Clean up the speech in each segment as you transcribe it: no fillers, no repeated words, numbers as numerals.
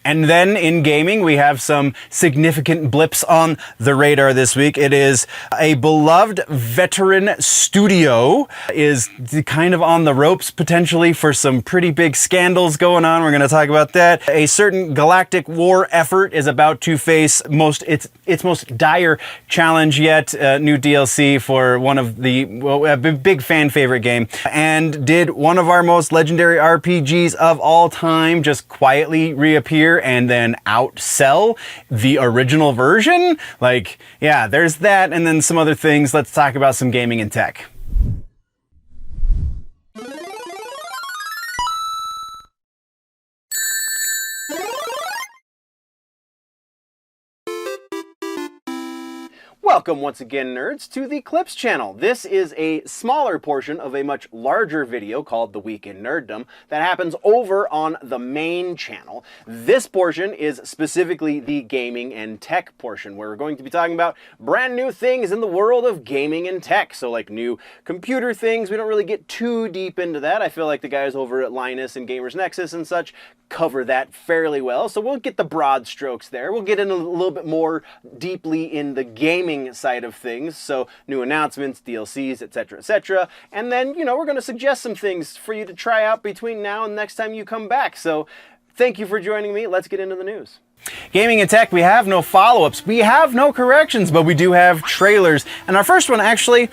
And then in gaming, we have some significant blips on the radar this week. It is a beloved veteran studio is kind of on the ropes potentially for some pretty big scandals going on. We're going to talk about that. A certain galactic war effort is about to face its most dire challenge yet. New DLC for one of a big fan favorite game. And did one of our most legendary RPGs of all time just quietly reappear and then outsell the original version? Like, yeah, there's that, and then some other things. Let's talk about some gaming and tech. Welcome once again, nerds, to the Clips channel. This is a smaller portion of a much larger video called The Week in Nerddom that happens over on the main channel. This portion is specifically the gaming and tech portion, where we're going to be talking about brand new things in the world of gaming and tech. So like new computer things. We don't really get too deep into that. I feel like the guys over at Linus and Gamers Nexus and such cover that fairly well. So we'll get the broad strokes there. We'll get in a little bit more deeply in the gaming side of things, so new announcements, DLCs, etc., etc. And then, you know, we're going to suggest some things for you to try out between now and next time you come back. So thank you for joining me. Let's get into the news. Gaming and tech, we have no follow-ups, we have no corrections, but we do have trailers. And our first one actually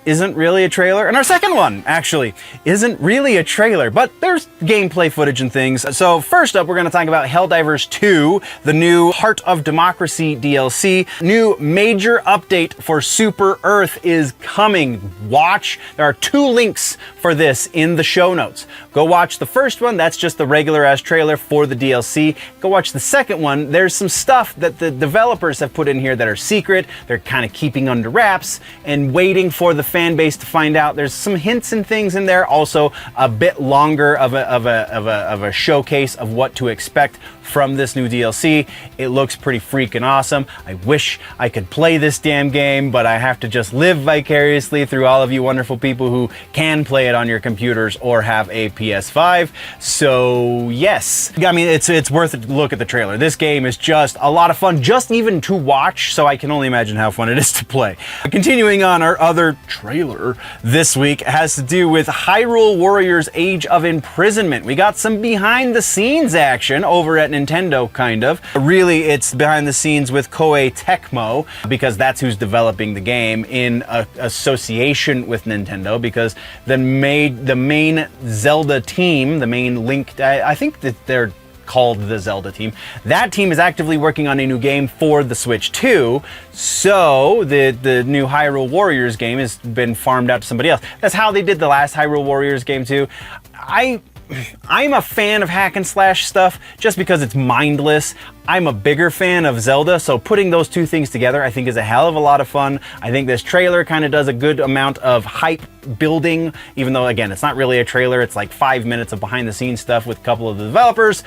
isn't really a trailer, and our second one actually isn't really a trailer, but there's gameplay footage and things. So first up, we're going to talk about Helldivers 2, the new Heart of Democracy DLC. New major update for Super Earth is coming. Watch. There are 2 links for this in the show notes. Go watch the first one. That's just the regular ass trailer for the DLC. Go watch the second one. There's some stuff that the developers have put in here that are secret. They're kind of keeping under wraps and waiting for the fan base to find out. There's some hints and things in there. Also, a bit longer of a showcase of what to expect from this new DLC. It looks pretty freaking awesome. I wish I could play this damn game, but I have to just live vicariously through all of you wonderful people who can play it on your computers or have a PS5. So yes, I mean, it's worth a look at the trailer. This game is just a lot of fun, just even to watch, so I can only imagine how fun it is to play. Continuing on, our other trailer this week has to do with Hyrule Warriors Age of Imprisonment. We got some behind the scenes action over at Nintendo, kind of. Really, it's behind the scenes with Koei Tecmo, because that's who's developing the game in association with Nintendo, because the main Zelda team, the main Link, I think that they're called the Zelda team. That team is actively working on a new game for the Switch 2, so the new Hyrule Warriors game has been farmed out to somebody else. That's how they did the last Hyrule Warriors game too. I'm a fan of hack and slash stuff just because it's mindless. I'm a bigger fan of Zelda, so putting those two things together I think is a hell of a lot of fun. I think this trailer kind of does a good amount of hype building, even though, again, it's not really a trailer. It's like 5 minutes of behind the scenes stuff with a couple of the developers.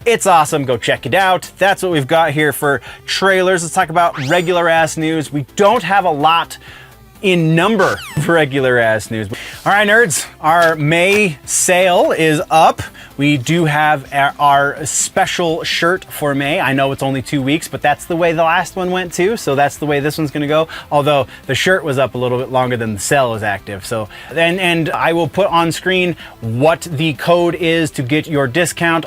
It's awesome. Go check it out. That's what we've got here for trailers. Let's talk about regular ass news. We don't have a lot in number for regular ass news. All right, nerds, our May sale is up. We do have our special shirt for May. I know it's only 2 weeks, but that's the way the last one went too, so that's the way this one's gonna go. Although the shirt was up a little bit longer than the sale is active. So, and I will put on screen what the code is to get your discount,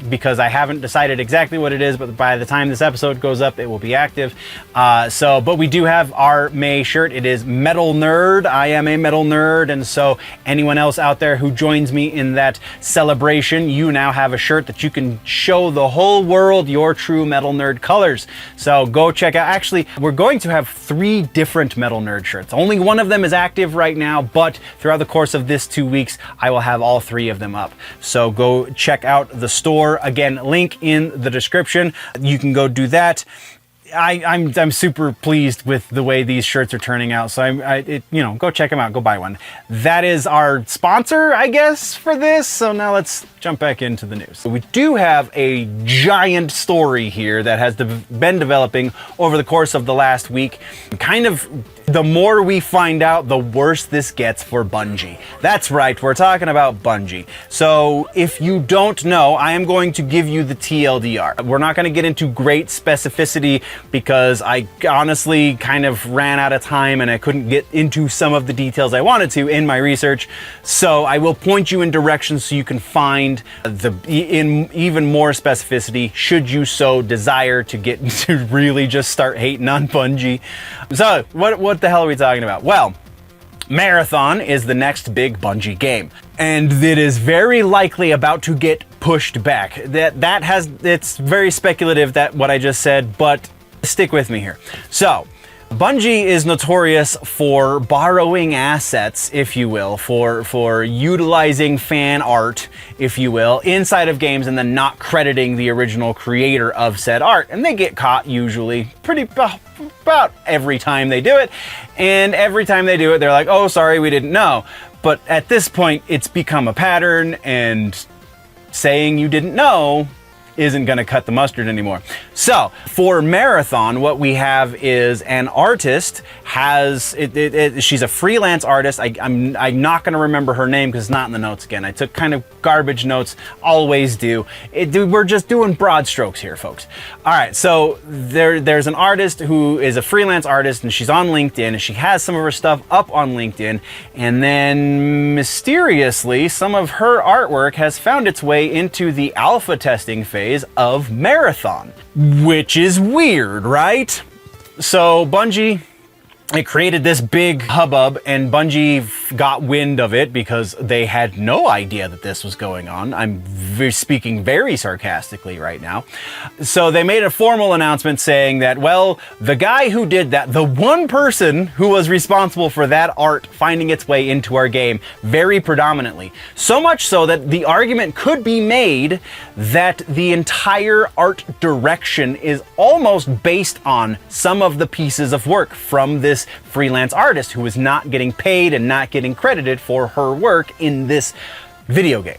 because I haven't decided exactly what it is, but by the time this episode goes up, it will be active. But we do have our May shirt. It is Metal Nerd. I am a metal nerd, and so anyone else out there who joins me in that celebration, you now have a shirt that you can show the whole world your true metal nerd colors. So go check out. Actually, we're going to have 3 different metal nerd shirts. Only one of them is active right now, but throughout the course of this 2 weeks, I will have all 3 of them up. So go check out the store. Again, link in the description. You can go do that. I'm super pleased with the way these shirts are turning out, so go check them out, go buy one. That is our sponsor, I guess, for this. So now let's jump back into the news. So we do have a giant story here that has been developing over the course of the last week. Kind of The more we find out, the worse this gets for Bungie. That's right, we're talking about Bungie. So if you don't know, I am going to give you the TLDR. We're not going to get into great specificity because I honestly kind of ran out of time and I couldn't get into some of the details I wanted to in my research. So I will point you in directions so you can find in even more specificity should you so desire to get to really just start hating on Bungie. So what the hell are we talking about? Well, Marathon is the next big Bungie game, and it is very likely about to get pushed back. It's very speculative that what I just said, but stick with me here. So, Bungie is notorious for borrowing assets, if you will, for utilizing fan art, if you will, inside of games and then not crediting the original creator of said art. And they get caught usually about every time they do it. And every time they do it, they're like, oh, sorry, we didn't know. But at this point, it's become a pattern, and saying you didn't know isn't going to cut the mustard anymore. So for Marathon, what we have is an artist she's a freelance artist. I'm not going to remember her name because it's not in the notes again. I took kind of garbage notes, always do. We're just doing broad strokes here, folks. All right, so there's an artist who is a freelance artist, and she's on LinkedIn, and she has some of her stuff up on LinkedIn, and then mysteriously, some of her artwork has found its way into the alpha testing phase of Marathon, which is weird, right? So Bungie, it created this big hubbub, and Bungie got wind of it because they had no idea that this was going on. I'm speaking very sarcastically right now. So they made a formal announcement saying that, well, the guy who did that, the one person who was responsible for that art finding its way into our game very predominantly, so much so that the argument could be made that the entire art direction is almost based on some of the pieces of work from this freelance artist who is not getting paid and not getting credited for her work in this video game.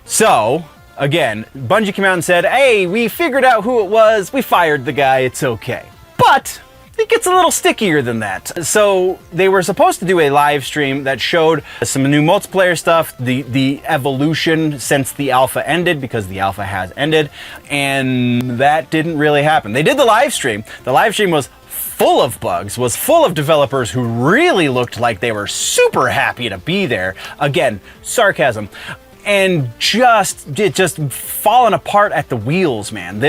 So, again, Bungie came out and said, hey, we figured out who it was, we fired the guy, it's okay. But it gets a little stickier than that. So they were supposed to do a live stream that showed some new multiplayer stuff, the evolution since the alpha ended, because the alpha has ended, and that didn't really happen. They did the live stream. The live stream was full of bugs, was full of developers who really looked like they were super happy to be there. Again, sarcasm. And it just fallen apart at the wheels, man.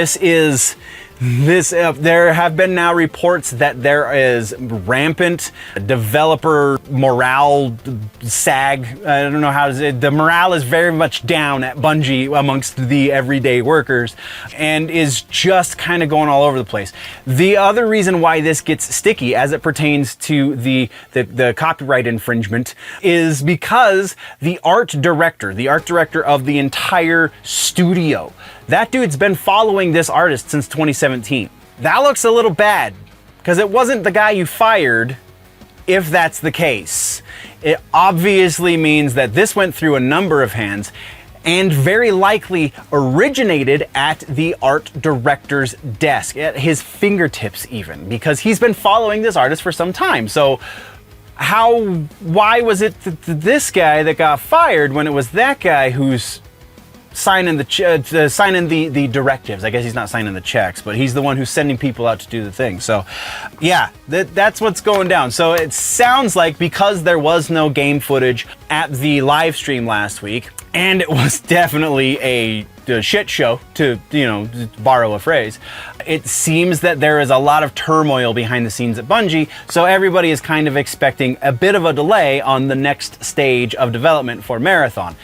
There have been now reports that there is rampant developer morale sag. I don't know how to say it. The morale is very much down at Bungie amongst the everyday workers, and is just kind of going all over the place. The other reason why this gets sticky as it pertains to the copyright infringement is because the art director of the entire studio, that dude's been following this artist since 2017. That looks a little bad, because it wasn't the guy you fired, if that's the case. It obviously means that this went through a number of hands, and very likely originated at the art director's desk, at his fingertips even, because he's been following this artist for some time. So why was it this guy that got fired when it was that guy who's signing the directives? I guess he's not signing the checks, but he's the one who's sending people out to do the thing. So yeah, that's what's going down. So it sounds like, because there was no game footage at the live stream last week, and it was definitely a shit show, to borrow a phrase, it seems that there is a lot of turmoil behind the scenes at Bungie, so everybody is kind of expecting a bit of a delay on the next stage of development for Marathon.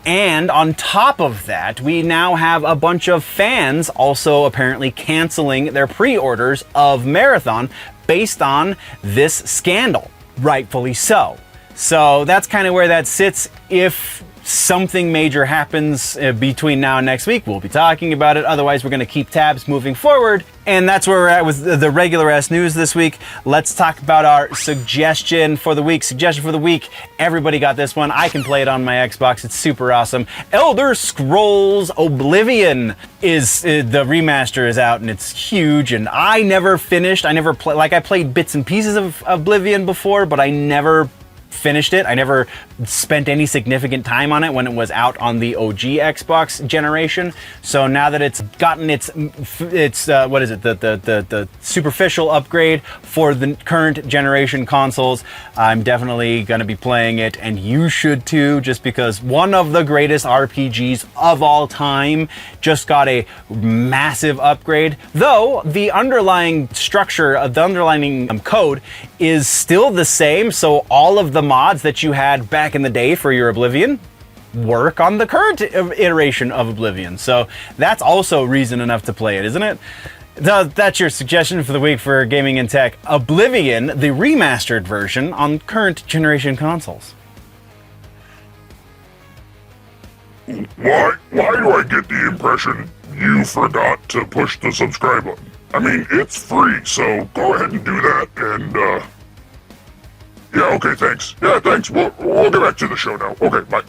And on top of that, we now have a bunch of fans also apparently canceling their pre-orders of Marathon based on this scandal, rightfully so. So that's kind of where that sits. If something major happens between now and next week, we'll be talking about it. Otherwise, we're going to keep tabs moving forward. And that's where we're at with the regular ass news this week. Let's talk about our suggestion for the week. Suggestion for the week. Everybody got this one. I can play it on my Xbox. It's super awesome. Elder Scrolls Oblivion is the remaster is out and it's huge. And I never finished. I never played. Like I played bits and pieces of Oblivion before, but I never finished it. I never spent any significant time on it when it was out on the OG Xbox generation. So now that it's gotten its what is it, the superficial upgrade for the current generation consoles, I'm definitely going to be playing it, and you should too, just because one of the greatest RPGs of all time just got a massive upgrade. Though the underlying structure of the underlying code is still the same, so all of the mods that you had back in the day for your Oblivion work on the current iteration of Oblivion. So that's also reason enough to play it, isn't it? That's your suggestion for the week for gaming and tech. Oblivion, the remastered version on current generation consoles. Why do I get the impression you forgot to push the subscribe button? I mean, it's free, so go ahead and do that, and, yeah, okay, thanks. Yeah, thanks. We'll get back to the show now. Okay, bye.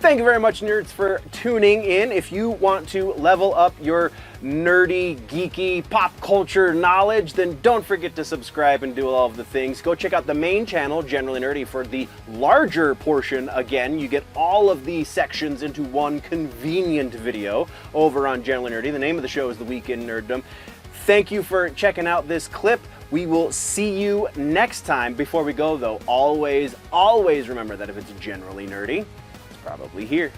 Thank you very much, nerds, for tuning in. If you want to level up your nerdy, geeky, pop culture knowledge, then don't forget to subscribe and do all of the things. Go check out the main channel, Generally Nerdy, for the larger portion. Again, you get all of the sections into one convenient video over on Generally Nerdy. The name of the show is The Week in Nerddom. Thank you for checking out this clip. We will see you next time. Before we go, though, always remember that if it's generally nerdy, it's probably here.